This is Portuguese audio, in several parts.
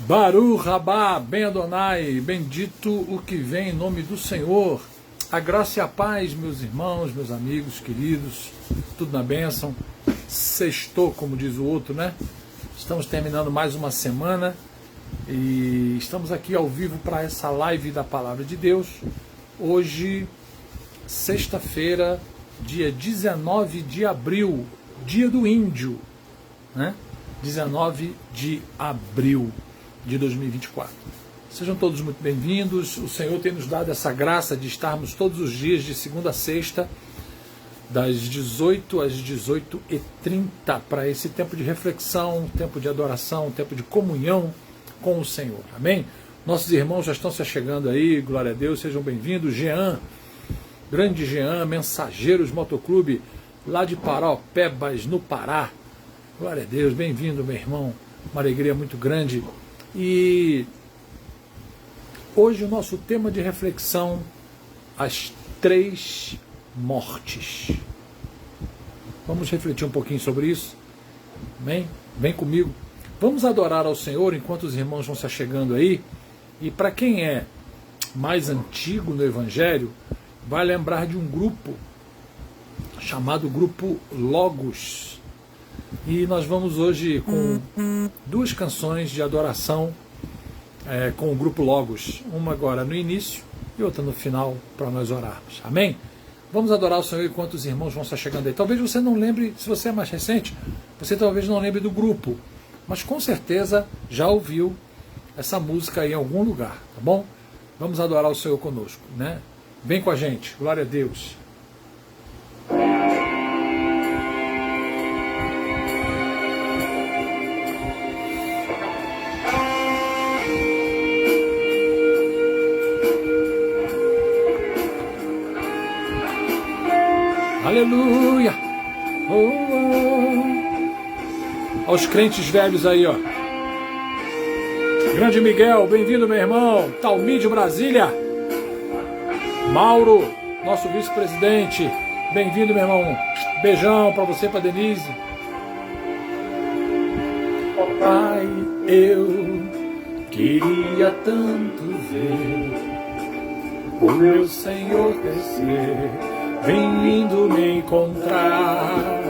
Baruch Rabá, Ben Adonai, bendito o que vem em nome do Senhor. A graça e a paz, meus irmãos, meus amigos, queridos, tudo na bênção. Sextou, como diz o outro, né? Estamos terminando mais uma semana e estamos aqui ao vivo para essa live da Palavra de Deus. Hoje, sexta-feira, dia 19 de abril, dia do índio, né? 19 de abril de 2024. Sejam todos muito bem-vindos. O Senhor tem nos dado essa graça de estarmos todos os dias, de segunda a sexta, das 18 às 18h30, para esse tempo de reflexão, tempo de adoração, tempo de comunhão com o Senhor. Amém? Nossos irmãos já estão se chegando aí, glória a Deus, sejam bem-vindos. Jean, grande Jean, Mensageiros Motoclube, lá de Paraupebas, no Pará. Glória a Deus, bem-vindo, meu irmão. Uma alegria muito grande. E hoje o nosso tema de reflexão, as 3 mortes. Vamos refletir um pouquinho sobre isso? Amém? Vem comigo. Vamos adorar ao Senhor enquanto os irmãos vão se achegando aí. E para quem é mais antigo no Evangelho, vai lembrar de um grupo chamado Grupo Logos. E nós vamos hoje com 2 canções de adoração com o Grupo Logos. Uma agora no início e outra no final para nós orarmos. Amém? Vamos adorar o Senhor enquanto os irmãos vão estar chegando aí. Talvez você não lembre, se você é mais recente, você talvez não lembre do grupo. Mas com certeza já ouviu essa música em algum lugar, tá bom? Vamos adorar o Senhor conosco, né? Vem com a gente, glória a Deus. Aleluia! Oh, oh. Aos crentes velhos aí, ó. Grande Miguel, bem-vindo, meu irmão. Talmídio, Brasília. Mauro, nosso vice-presidente. Bem-vindo, meu irmão. Beijão pra você, pra Denise. Pai, eu queria tanto ver o meu Senhor descer, vindo me encontrar.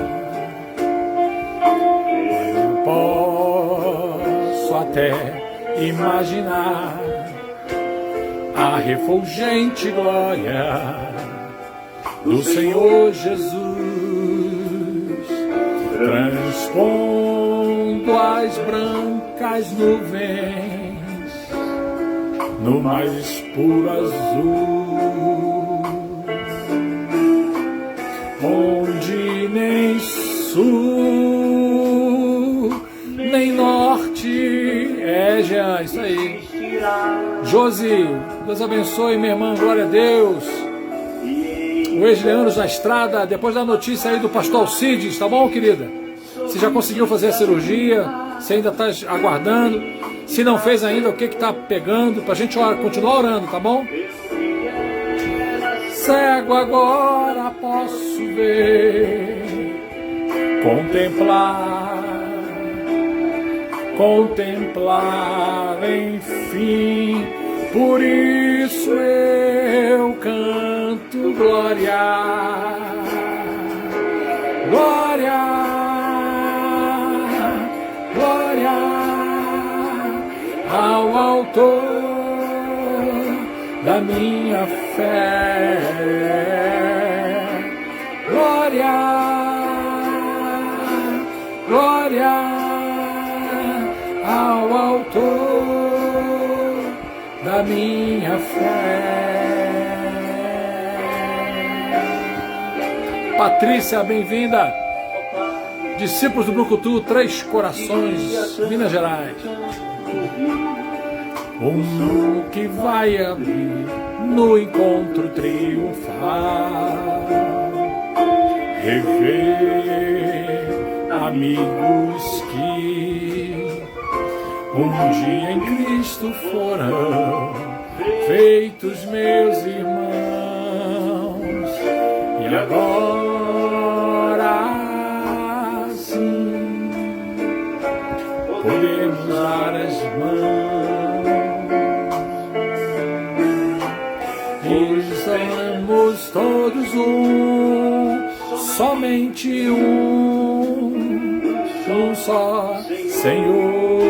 Eu posso até imaginar a refulgente glória do Senhor Jesus, transpondo as brancas nuvens no mais puro azul, onde nem sul, nem norte. Jean, isso aí. Josi, Deus abençoe, minha irmã, glória a Deus. O ex-Leandros na estrada, depois da notícia aí do pastor Alcides, tá bom, querida? Você já conseguiu fazer a cirurgia? Você ainda está aguardando? Se não fez ainda, o que está pegando? Pra gente continuar orando, tá bom? Cego agora posso ver, contemplar, enfim, por isso eu canto glória, glória, glória ao autor da minha fé, glória, glória ao autor da minha fé. Patrícia, bem-vinda. Discípulos do Brucutu, 3 Corações, Minas Gerais. Um que vai abrir no encontro triunfal, rever amigos que um dia em Cristo foram feitos meus irmãos, e agora sim podemos dar as mãos e somos todos somente um só Senhor.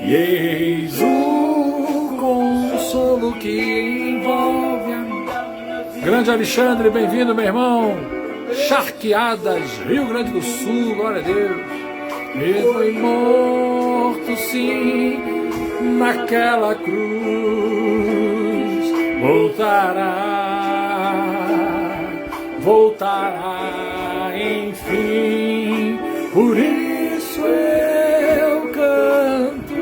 E eis o consolo que envolve a Grande Alexandre, bem-vindo, meu irmão. Charqueadas, Rio Grande do Sul, glória a Deus. Ele foi morto, sim, naquela cruz. Voltará, enfim. Por isso eu canto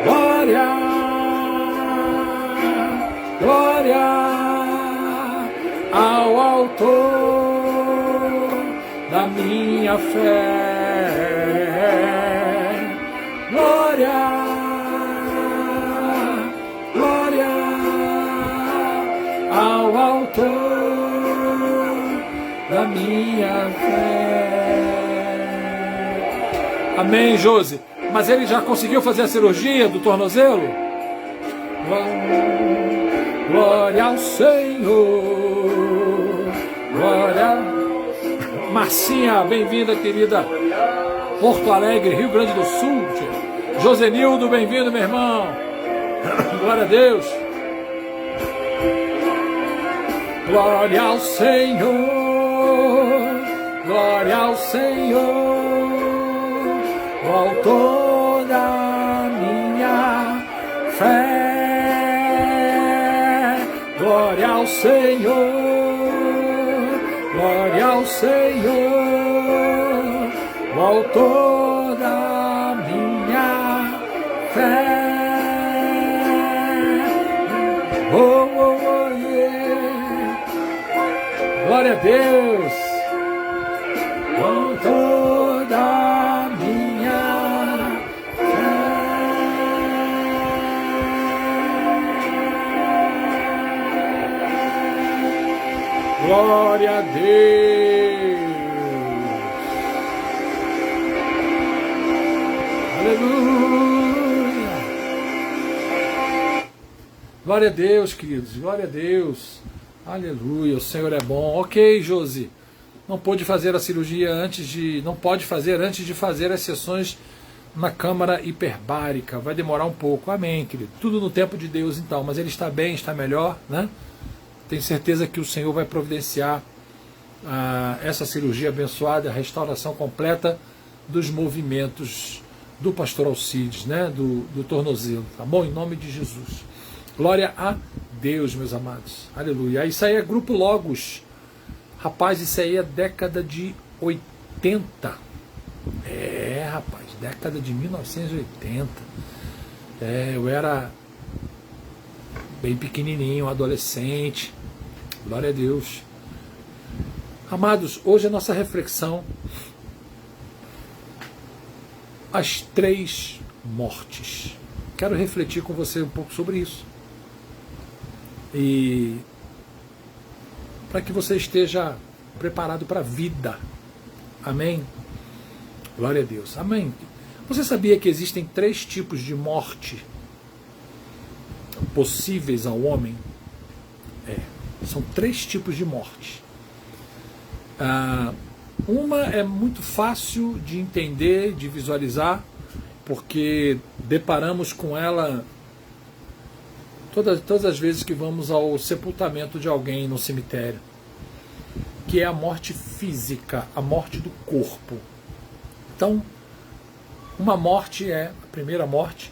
glória. Glória ao autor da minha fé. Glória, glória ao autor da minha fé. Amém, Josi. Mas ele já conseguiu fazer a cirurgia do tornozelo? Glória ao Senhor. Glória. Marcinha, bem-vinda, querida. Porto Alegre, Rio Grande do Sul. Josenildo, bem-vindo, meu irmão. Glória a Deus. Glória ao Senhor. Glória ao Senhor, o autor da minha fé. Glória ao Senhor, glória ao Senhor, o autor da minha fé. Oh, oh, oh, yeah. Glória a Deus, o autor da minha fé. Glória a Deus. Aleluia. Glória a Deus, queridos. Glória a Deus. Aleluia. O Senhor é bom. Ok, Josi. Não pôde fazer a cirurgia não pode fazer antes de fazer as sessões na câmara hiperbárica. Vai demorar um pouco. Amém, querido. Tudo no tempo de Deus, então. Mas ele está bem, está melhor, né? Tenho certeza que o Senhor vai providenciar essa cirurgia abençoada, a restauração completa dos movimentos do pastor Alcides, né? Do tornozelo, tá bom? Em nome de Jesus. Glória a Deus, meus amados. Aleluia. Isso aí é Grupo Logos. Rapaz, isso aí é década de 80. É, rapaz, década de 1980. Eu era bem pequenininho, adolescente. Glória a Deus. Amados, hoje a nossa reflexão, as 3 mortes. Quero refletir com você um pouco sobre isso. E para que você esteja preparado para a vida. Amém? Glória a Deus. Amém. Você sabia que existem 3 tipos de morte possíveis ao homem? São 3 tipos de morte. Uma é muito fácil de entender, de visualizar, porque deparamos com ela todas as vezes que vamos ao sepultamento de alguém no cemitério, que é a morte física, a morte do corpo. Então, uma morte é, a primeira morte,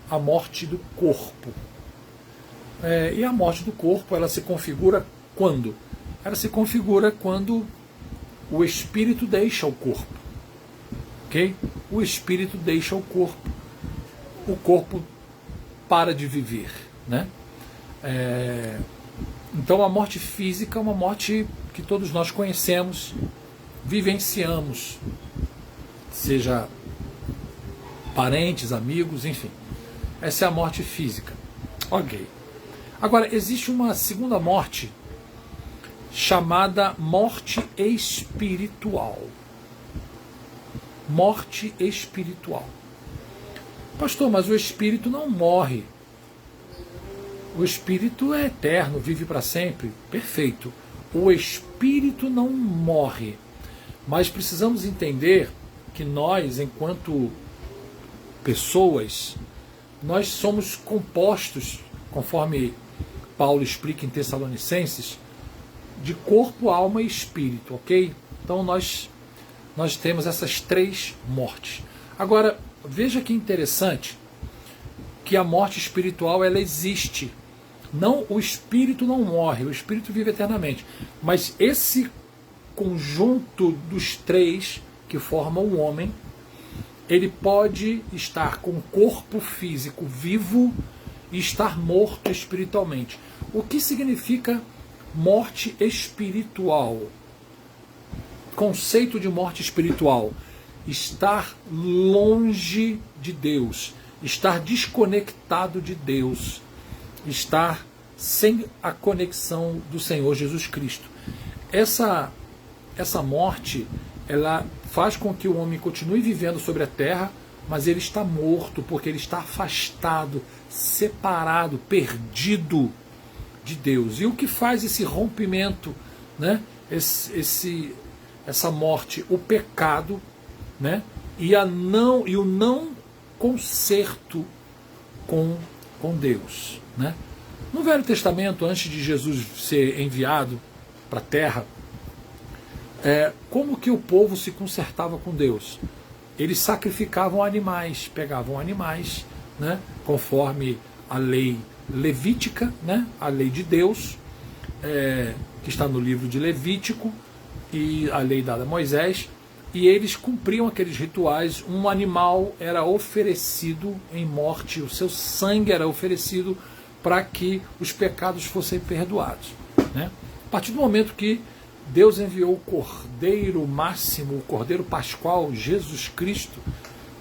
a morte do corpo. E a morte do corpo, ela se configura quando? Ela se configura quando o espírito deixa o corpo. Ok? O espírito deixa o corpo para de viver, né? Então a morte física é uma morte que todos nós conhecemos, vivenciamos, seja parentes, amigos, enfim. Essa é a morte física. Ok. Agora, existe uma segunda morte, chamada morte espiritual. Morte espiritual. Pastor, mas o espírito não morre. O espírito é eterno, vive para sempre. Perfeito. O espírito não morre. Mas precisamos entender que nós, enquanto pessoas, nós somos compostos, conforme Paulo explica em Tessalonicenses, de corpo, alma e espírito, ok? Então nós temos essas três mortes. Agora, veja que interessante que a morte espiritual ela existe. Não, o espírito não morre, o espírito vive eternamente. Mas esse conjunto dos três que formam o homem, ele pode estar com o corpo físico vivo e estar morto espiritualmente. O que significa morte espiritual? Conceito de morte espiritual: estar longe de Deus, estar desconectado de Deus, estar sem a conexão do Senhor Jesus Cristo. Essa morte, ela faz com que o homem continue vivendo sobre a terra, mas ele está morto, porque ele está afastado, separado, perdido de Deus. E o que faz esse rompimento, né? Essa morte? O pecado, né? E o não conserto com Deus, né? No Velho Testamento, antes de Jesus ser enviado para a terra, como que o povo se consertava com Deus? Eles sacrificavam animais, pegavam animais, né, conforme a lei levítica, né, a lei de Deus, que está no livro de Levítico, e a lei dada a Moisés, e eles cumpriam aqueles rituais. Um animal era oferecido em morte, o seu sangue era oferecido para que os pecados fossem perdoados, né? A partir do momento que Deus enviou o Cordeiro Máximo, o Cordeiro Pascual, Jesus Cristo,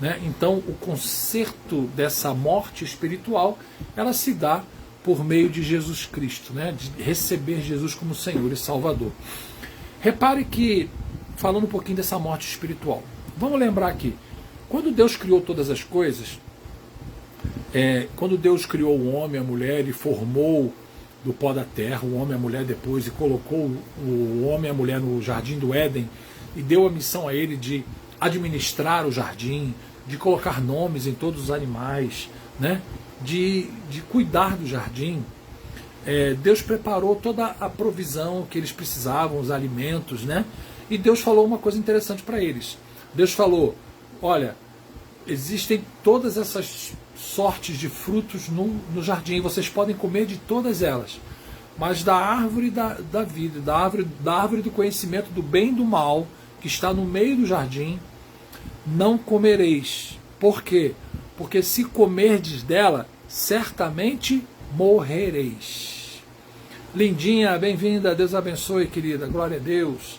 né? Então o conserto dessa morte espiritual, ela se dá por meio de Jesus Cristo, né? De receber Jesus como Senhor e Salvador. Repare que, falando um pouquinho dessa morte espiritual, vamos lembrar aqui, quando Deus criou todas as coisas, quando Deus criou o homem e a mulher e formou do pó da terra, o homem e a mulher depois, e colocou o homem e a mulher no jardim do Éden, e deu a missão a ele de administrar o jardim, de colocar nomes em todos os animais, né? de cuidar do jardim. Deus preparou toda a provisão que eles precisavam, os alimentos, né? E Deus falou uma coisa interessante para eles. Deus falou: olha, existem todas essas sortes de frutos no jardim, vocês podem comer de todas elas, mas da árvore da vida, da árvore do conhecimento do bem e do mal, que está no meio do jardim, não comereis. Por quê? Porque se comerdes dela, certamente morrereis. Lindinha, bem-vinda, Deus abençoe, querida, glória a Deus.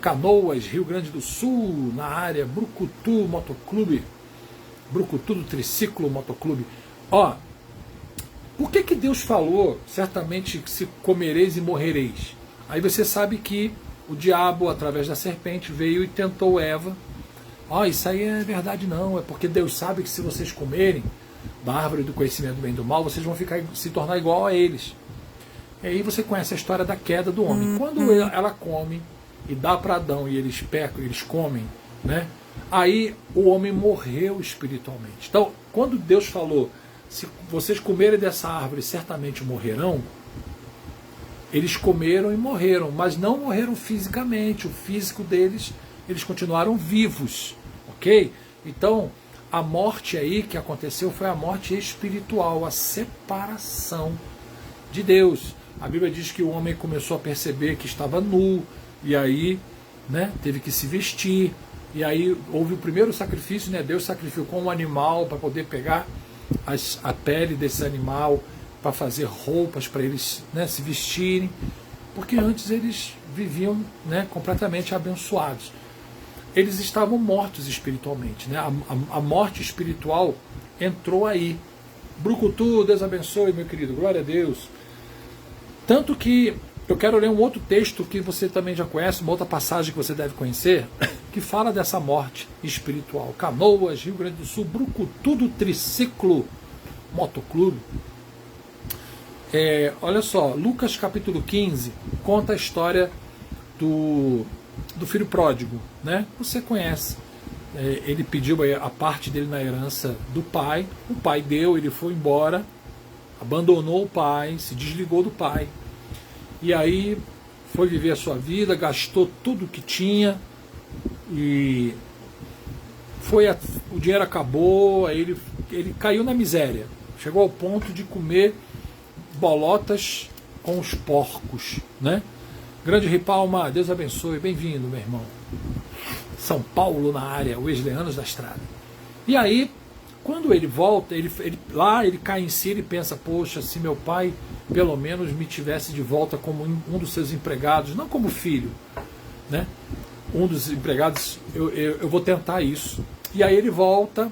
Canoas, Rio Grande do Sul, na área, Brucutu Motoclube, Brucutu do Triciclo Motoclube. Por que Deus falou, certamente se comereis e morrereis? Aí você sabe que o diabo, através da serpente, veio e tentou Eva. Isso aí é verdade não, é porque Deus sabe que se vocês comerem da árvore do conhecimento do bem e do mal, vocês vão se tornar igual a eles. E aí você conhece a história da queda do homem. Quando ela come e dá para Adão e eles pecam, eles comem, né? Aí o homem morreu espiritualmente. Então, quando Deus falou, se vocês comerem dessa árvore, certamente morrerão, eles comeram e morreram, mas não morreram fisicamente. O físico deles, eles continuaram vivos, ok? Então, a morte aí que aconteceu foi a morte espiritual, a separação de Deus. A Bíblia diz que o homem começou a perceber que estava nu, e aí, né, teve que se vestir, e aí houve o primeiro sacrifício, né? Deus sacrificou um animal para poder pegar a pele desse animal, para fazer roupas para eles, né, se vestirem, porque antes eles viviam, né, completamente abençoados. Eles estavam mortos espiritualmente, né? A morte espiritual entrou aí. Brucutu, Deus abençoe, meu querido, glória a Deus. Tanto que Eu quero ler um outro texto que você também já conhece, uma outra passagem que você deve conhecer, que fala dessa morte espiritual. Canoas, Rio Grande do Sul, Brucutu do Triciclo Motoclube. Olha só, Lucas capítulo 15 conta a história do filho pródigo, né? Você conhece. Ele pediu a parte dele na herança do pai, o pai deu, ele foi embora, abandonou o pai, se desligou do pai, e aí foi viver a sua vida, gastou tudo que tinha, e o dinheiro acabou, aí ele caiu na miséria, chegou ao ponto de comer bolotas com os porcos, né? Grande Ripalma, Deus abençoe, bem-vindo, meu irmão. São Paulo na área, Wesleyanos da estrada. E aí, quando ele volta, ele cai em si e pensa, poxa, se meu pai pelo menos me tivesse de volta como um dos seus empregados, não como filho, né? Um dos empregados, eu vou tentar isso. E aí ele volta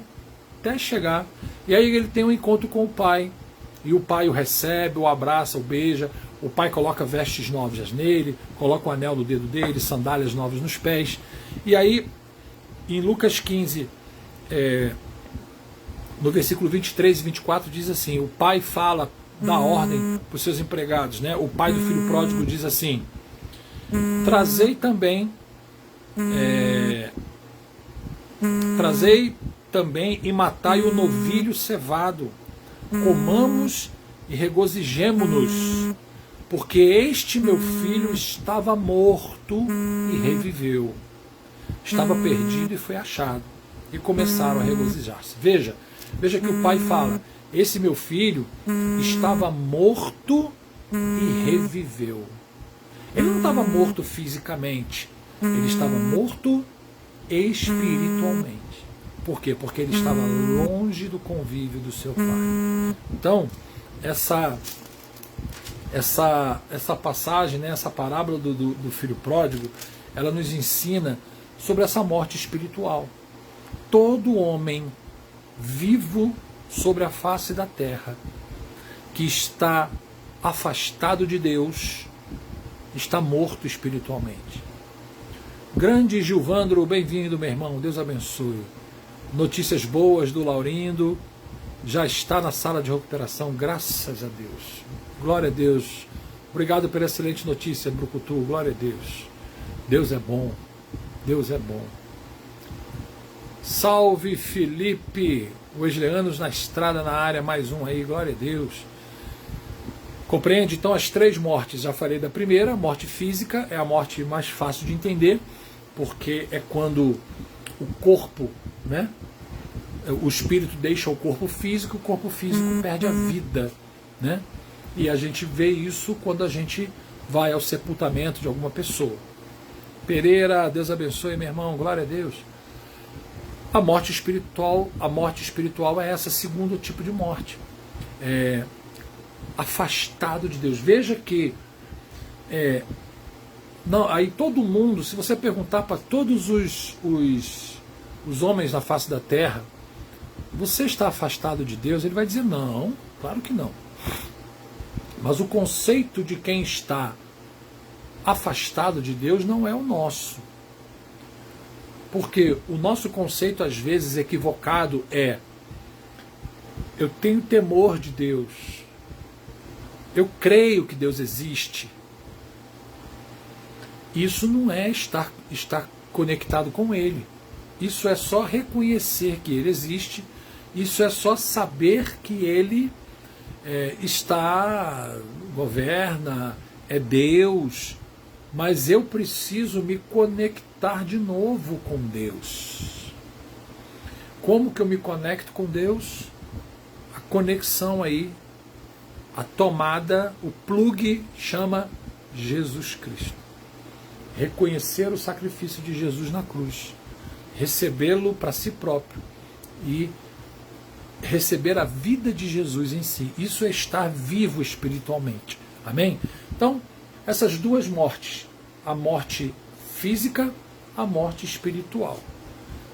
até chegar, e aí ele tem um encontro com o pai, e o pai o recebe, o abraça, o beija, o pai coloca vestes novas nele, coloca um anel no dedo dele, sandálias novas nos pés. E aí, em Lucas 15, no versículo 23 e 24, diz assim, o pai fala, dá ordem para os seus empregados, né? O pai do filho pródigo diz assim, trazei também e matai o novilho cevado, comamos e regozijemo-nos, porque este meu filho estava morto e reviveu, estava perdido e foi achado, e começaram a regozijar-se. Veja que o pai fala, esse meu filho estava morto e reviveu. Ele não estava morto fisicamente, ele estava morto espiritualmente. Por quê? Porque ele estava longe do convívio do seu pai. Então, essa passagem, né, essa parábola do filho pródigo, ela nos ensina sobre essa morte espiritual. Todo homem vivo sobre a face da terra que está afastado de Deus está morto espiritualmente. Grande Gilvandro, bem-vindo, meu irmão, Deus abençoe. Notícias boas do Laurindo, já está na sala de recuperação, graças a Deus. Glória a Deus. Obrigado pela excelente notícia, Brucutu, glória a Deus. Deus é bom, Deus é bom. Salve Felipe, Wesleyanos na estrada, na área, mais um aí, glória a Deus. Compreende então as três mortes, já falei da primeira, a morte física, é a morte mais fácil de entender, porque é quando o corpo, né, o espírito deixa o corpo físico perde a vida, né? E a gente vê isso quando a gente vai ao sepultamento de alguma pessoa. Pereira, Deus abençoe, meu irmão, glória a Deus. A morte espiritual é essa, segundo tipo de morte. Afastado de Deus. Veja que não, aí todo mundo, se você perguntar para todos os homens na face da terra, você está afastado de Deus? Ele vai dizer não, claro que não. Mas o conceito de quem está afastado de Deus não é o nosso. Porque o nosso conceito, às vezes, equivocado é: eu tenho temor de Deus, eu creio que Deus existe. Isso não é estar conectado com Ele. Isso é só reconhecer que Ele existe, isso é só saber que Ele governa, é Deus, mas eu preciso me conectar de novo com Deus. Como que eu me conecto com Deus? A conexão aí, a tomada, o plug chama Jesus Cristo. Reconhecer o sacrifício de Jesus na cruz, recebê-lo para si próprio e receber a vida de Jesus em si. Isso é estar vivo espiritualmente. Amém? Então, essas duas mortes, a morte física, a morte espiritual.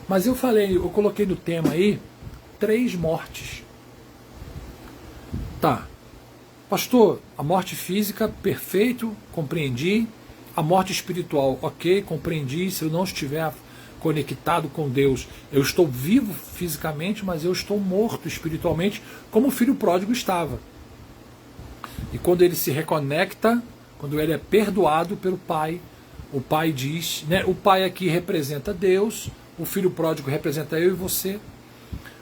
Mas eu coloquei no tema aí 3 mortes. Tá. Pastor, a morte física, perfeito, compreendi. A morte espiritual, ok, compreendi. Se eu não estiver conectado com Deus, eu estou vivo fisicamente, mas eu estou morto espiritualmente, como o filho pródigo estava. E quando ele se reconecta, quando ele é perdoado pelo pai, o pai diz, né, o pai aqui representa Deus, o filho pródigo representa eu e você.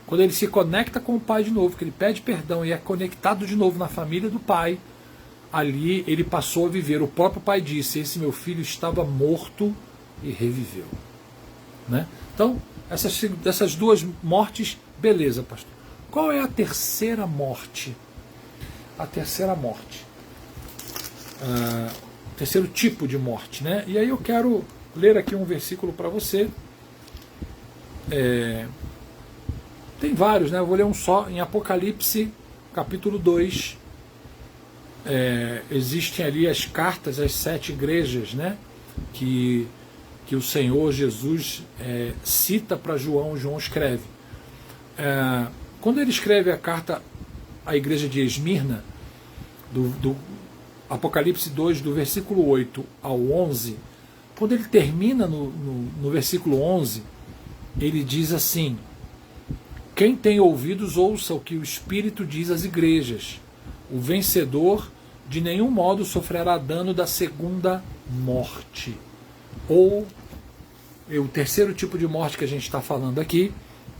Quando ele se conecta com o pai de novo, que ele pede perdão e é conectado de novo na família do pai, ali ele passou a viver. O próprio pai disse, esse meu filho estava morto e reviveu. Né? Então, essas duas mortes, beleza, pastor. Qual é a terceira morte? A terceira morte. Terceiro tipo de morte. Né? E aí eu quero ler aqui um versículo para você. Tem vários, né? Eu vou ler um só. Em Apocalipse, capítulo 2. Existem ali as cartas às 7 igrejas, né? Que o Senhor Jesus cita para João. João escreve. Quando ele escreve a carta à igreja de Esmirna, do Apocalipse 2, do versículo 8 ao 11, quando ele termina no versículo 11, ele diz assim: quem tem ouvidos, ouça o que o Espírito diz às igrejas. O vencedor de nenhum modo sofrerá dano da segunda morte. Ou o terceiro tipo de morte que a gente está falando aqui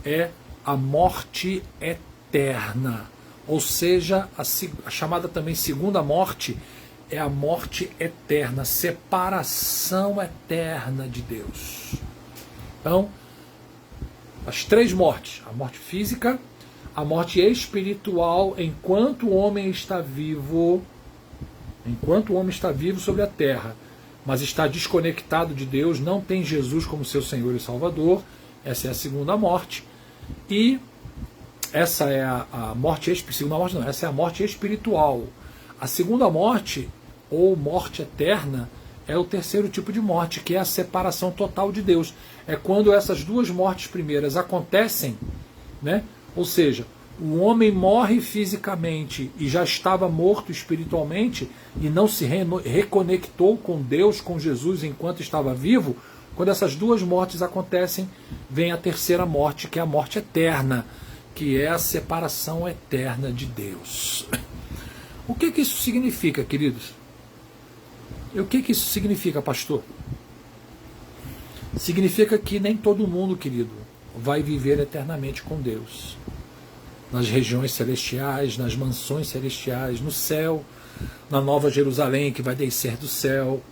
é a morte eterna. Ou seja, a chamada também segunda morte é a morte eterna, separação eterna de Deus. Então, as três mortes: a morte física, a morte espiritual enquanto o homem está vivo, sobre a terra, mas está desconectado de Deus, não tem Jesus como seu Senhor e Salvador. Essa é a segunda morte. E essa é a morte espiritual. Essa é a morte espiritual. A segunda morte, ou morte eterna, é o terceiro tipo de morte, que é a separação total de Deus. É quando essas duas mortes primeiras acontecem, né? Ou seja, o homem morre fisicamente e já estava morto espiritualmente e não se reconectou com Deus, com Jesus, enquanto estava vivo. Quando essas duas mortes acontecem, vem a terceira morte, que é a morte eterna, que é a separação eterna de Deus. O que isso significa, queridos? E o que isso significa, pastor? Significa que nem todo mundo, querido, vai viver eternamente com Deus. Nas regiões celestiais, nas mansões celestiais, no céu, na Nova Jerusalém que vai descer do céu,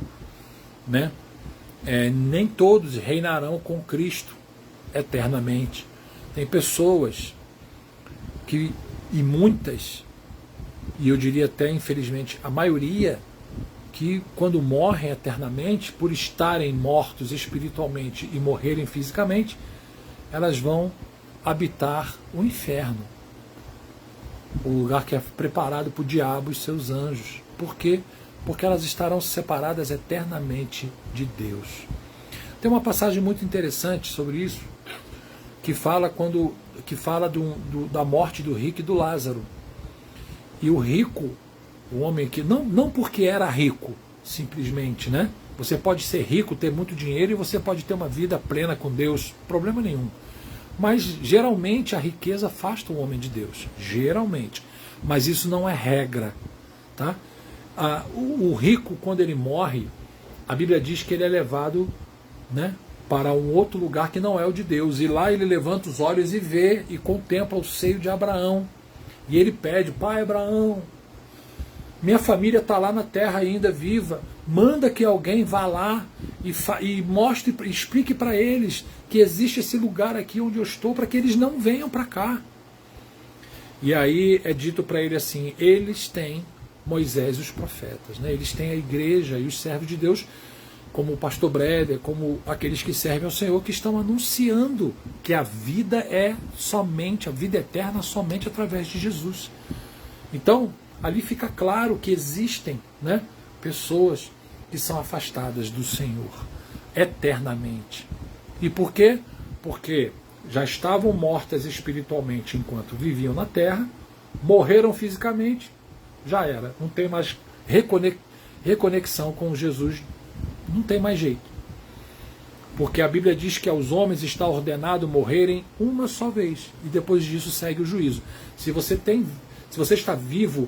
né? Nem todos reinarão com Cristo eternamente. Tem pessoas que, e muitas, e eu diria até infelizmente a maioria, que quando morrem eternamente, por estarem mortos espiritualmente e morrerem fisicamente, elas vão habitar o inferno, o lugar que é preparado para o diabo e seus anjos. Por quê? Porque elas estarão separadas eternamente de Deus. Tem uma passagem muito interessante sobre isso, que fala da morte do rico e do Lázaro. E o rico, o homem que não porque era rico, simplesmente, né? Você pode ser rico, ter muito dinheiro, e você pode ter uma vida plena com Deus, problema nenhum. Mas geralmente a riqueza afasta o homem de Deus, geralmente. Mas isso não é regra, tá? O rico, quando ele morre, a Bíblia diz que ele é levado, né, para um outro lugar que não é o de Deus. E lá ele levanta os olhos e vê e contempla o seio de Abraão. E ele pede: pai Abraão, minha família está lá na terra ainda viva, manda que alguém vá lá e mostre, explique para eles que existe esse lugar aqui onde eu estou, para que eles não venham para cá. E aí é dito para ele assim: eles têm Moisés e os profetas, né? Eles têm a igreja e os servos de Deus, como o pastor Breder, como aqueles que servem ao Senhor, que estão anunciando que a vida a vida eterna somente através de Jesus. Então, ali fica claro que existem, né, pessoas que são afastadas do Senhor eternamente. E por quê? Porque já estavam mortas espiritualmente enquanto viviam na terra, morreram fisicamente, já era. Não tem mais reconexão com Jesus, não tem mais jeito. Porque a Bíblia diz que aos homens está ordenado morrerem uma só vez, e depois disso segue o juízo. Se você está vivo,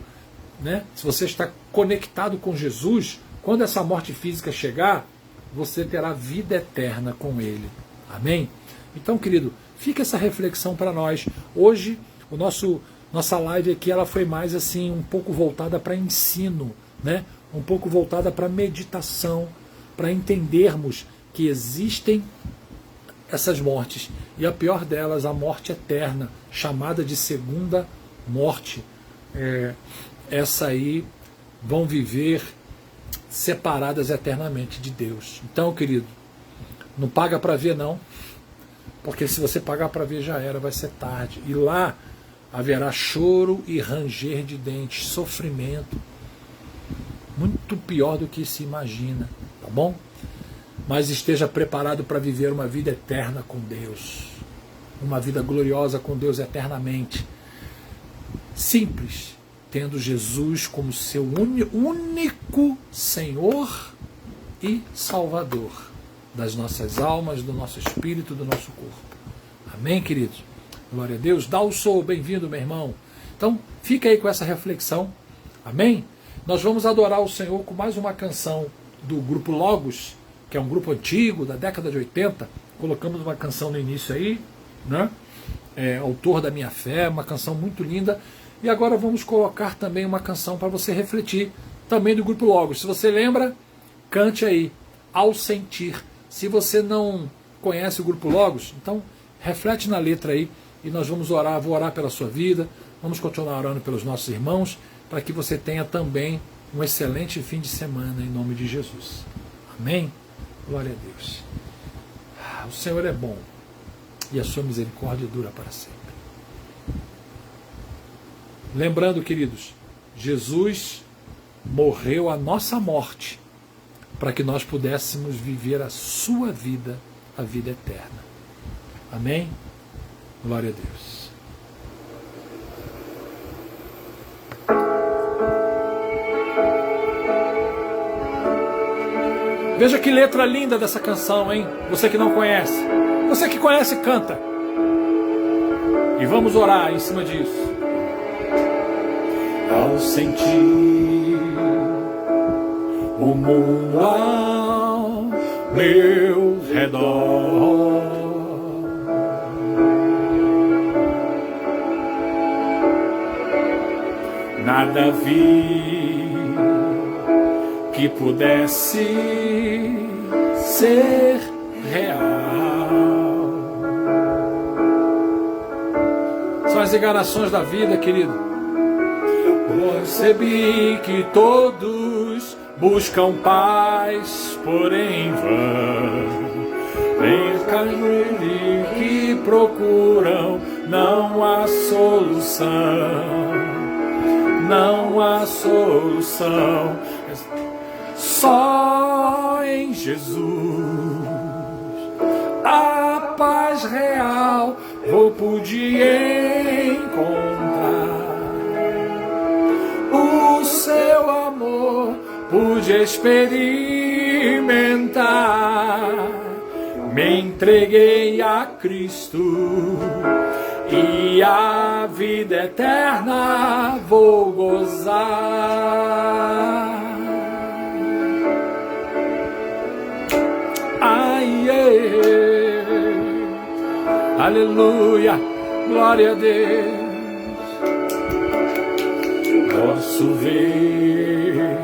né, se você está conectado com Jesus, quando essa morte física chegar, você terá vida eterna com Ele. Amém? Então, querido, fica essa reflexão para nós. Hoje, nossa live aqui ela foi mais assim, um pouco voltada para ensino, né? Um pouco voltada para meditação, para entendermos que existem essas mortes, e a pior delas, a morte eterna, chamada de segunda morte. Essa aí vão viver separadas eternamente de Deus. Então, querido, não paga para ver não, porque se você pagar para ver já era, vai ser tarde. E lá haverá choro e ranger de dentes, sofrimento, muito pior do que se imagina, tá bom? Mas esteja preparado para viver uma vida eterna com Deus, uma vida gloriosa com Deus eternamente. Simples, tendo Jesus como seu único Senhor e Salvador das nossas almas, do nosso espírito, do nosso corpo. Amém, queridos? Glória a Deus. Dá o sou, bem-vindo, meu irmão. Então, fica aí com essa reflexão. Amém? Nós vamos adorar o Senhor com mais uma canção do grupo Logos, que é um grupo antigo, da década de 80. Colocamos uma canção no início aí, né? Autor da Minha Fé, uma canção muito linda. E agora vamos colocar também uma canção para você refletir, também do grupo Logos. Se você lembra, cante aí, Ao Sentir. Se você não conhece o grupo Logos, então reflete na letra aí, e nós vamos orar, vou orar pela sua vida, vamos continuar orando pelos nossos irmãos, para que você tenha também um excelente fim de semana, em nome de Jesus. Amém? Glória a Deus. O Senhor é bom, e a sua misericórdia dura para sempre. Lembrando, queridos, Jesus morreu a nossa morte para que nós pudéssemos viver a sua vida, a vida eterna. Amém? Glória a Deus. Veja que letra linda dessa canção, hein? Você que não conhece. Você que conhece, canta. E vamos orar em cima disso. Ao sentir o mundo ao meu redor, nada vi que pudesse ser real. São as enganações da vida, querido. Percebi que todos buscam paz, porém vão. Em caminho que procuram, não há solução. Não há solução. Só em Jesus a paz real vou poder encontrar. O seu amor pude experimentar. Me entreguei a Cristo e a vida eterna vou gozar. Ai, aleluia, glória a Deus. Posso ver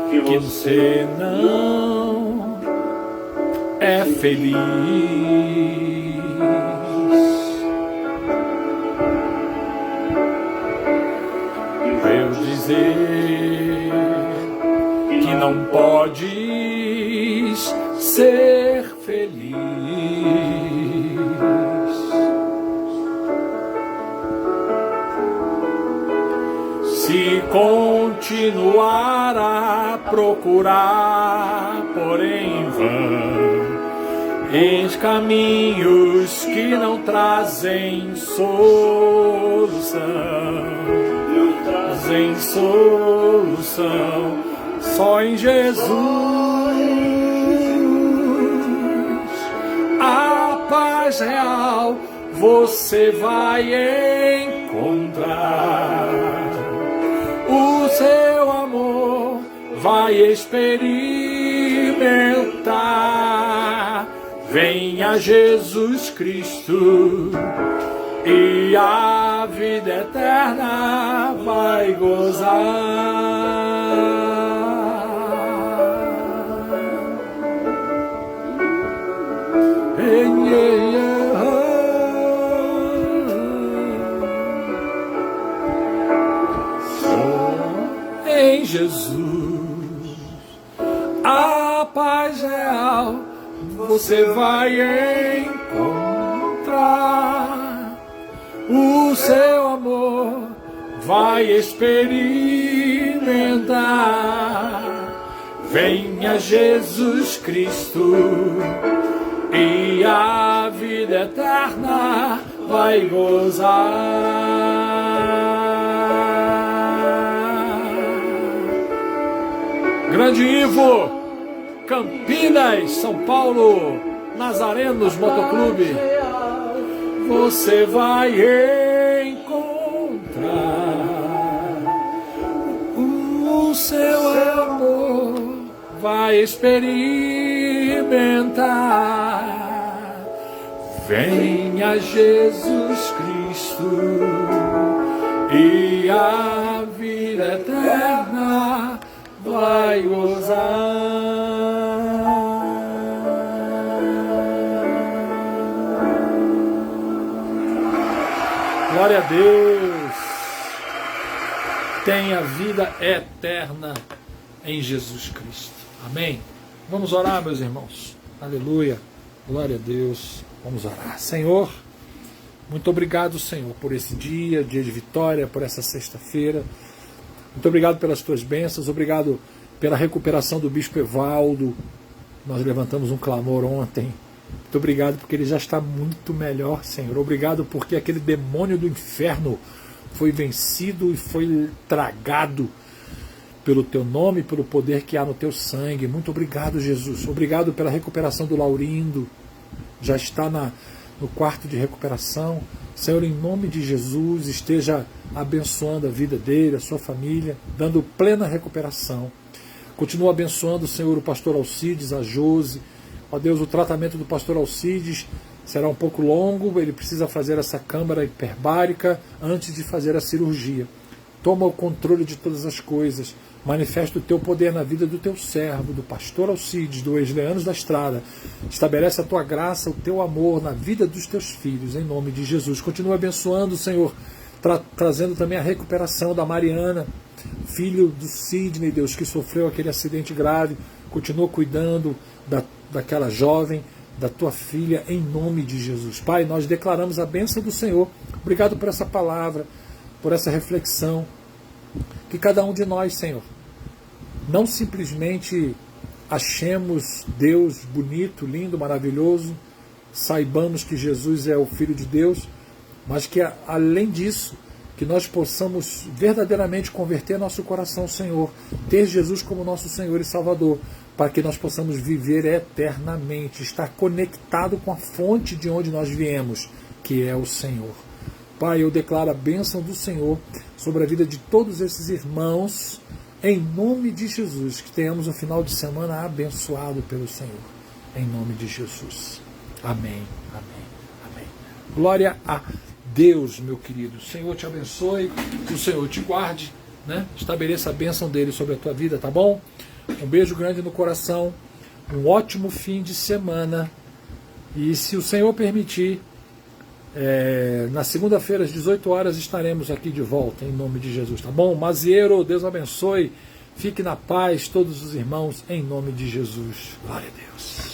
que você não é feliz. Eu dizer que não podes ser feliz. Se continuar a procurar, porém vão, eis caminhos que não trazem solução. trazem solução. Só em Jesus a paz real você vai encontrar. O seu amor vai experimentar. Venha Jesus Cristo e a vida eterna vai gozar. Em Jesus a paz real você vai encontrar. O seu amor vai experimentar. Venha Jesus Cristo e a vida eterna vai gozar. Grande Ivo, Campinas, São Paulo, Nazarenos Motoclube. Você vai encontrar o seu amor, vai experimentar. Venha Jesus Cristo e a vida eterna vai gozar. Glória a Deus. Tenha vida eterna em Jesus Cristo. Amém? Vamos orar, meus irmãos. Aleluia. Glória a Deus. Vamos orar. Senhor, muito obrigado, Senhor, por esse dia de vitória, por essa sexta-feira. Muito obrigado pelas tuas bênçãos, obrigado pela recuperação do bispo Evaldo. Nós levantamos um clamor ontem. Muito obrigado porque ele já está muito melhor, Senhor. Obrigado porque aquele demônio do inferno foi vencido e foi tragado pelo teu nome, pelo poder que há no teu sangue. Muito obrigado, Jesus. Obrigado pela recuperação do Laurindo. Já está no quarto de recuperação. Senhor, em nome de Jesus, esteja abençoando a vida dele, a sua família, dando plena recuperação. Continua abençoando, Senhor, o pastor Alcides, a Josi. Ó Deus, o tratamento do pastor Alcides será um pouco longo, ele precisa fazer essa câmara hiperbárica antes de fazer a cirurgia. Toma o controle de todas as coisas, manifesta o teu poder na vida do teu servo, do pastor Alcides, do ex-Leanos da Estrada. Estabelece a tua graça, o teu amor na vida dos teus filhos, em nome de Jesus. Continua abençoando, Senhor, trazendo também a recuperação da Mariana, filho do Sidney, Deus, que sofreu aquele acidente grave. Continua cuidando daquela jovem, da tua filha, em nome de Jesus. Pai, nós declaramos a bênção do Senhor. Obrigado por essa palavra, por essa reflexão. Que cada um de nós, Senhor, não simplesmente achemos Deus bonito, lindo, maravilhoso, saibamos que Jesus é o Filho de Deus, mas que, além disso, que nós possamos verdadeiramente converter nosso coração ao Senhor, ter Jesus como nosso Senhor e Salvador, para que nós possamos viver eternamente, estar conectado com a fonte de onde nós viemos, que é o Senhor. Pai, eu declaro a bênção do Senhor sobre a vida de todos esses irmãos, em nome de Jesus, que tenhamos um final de semana abençoado pelo Senhor, em nome de Jesus. Amém, amém, amém. Glória a Deus, meu querido. O Senhor te abençoe, que o Senhor te guarde, né? Estabeleça a bênção dele sobre a tua vida, tá bom? Um beijo grande no coração, um ótimo fim de semana, e se o Senhor permitir, na segunda-feira às 18 horas estaremos aqui de volta, em nome de Jesus, tá bom? Mazieiro, Deus abençoe, fique na paz todos os irmãos, em nome de Jesus. Glória a Deus.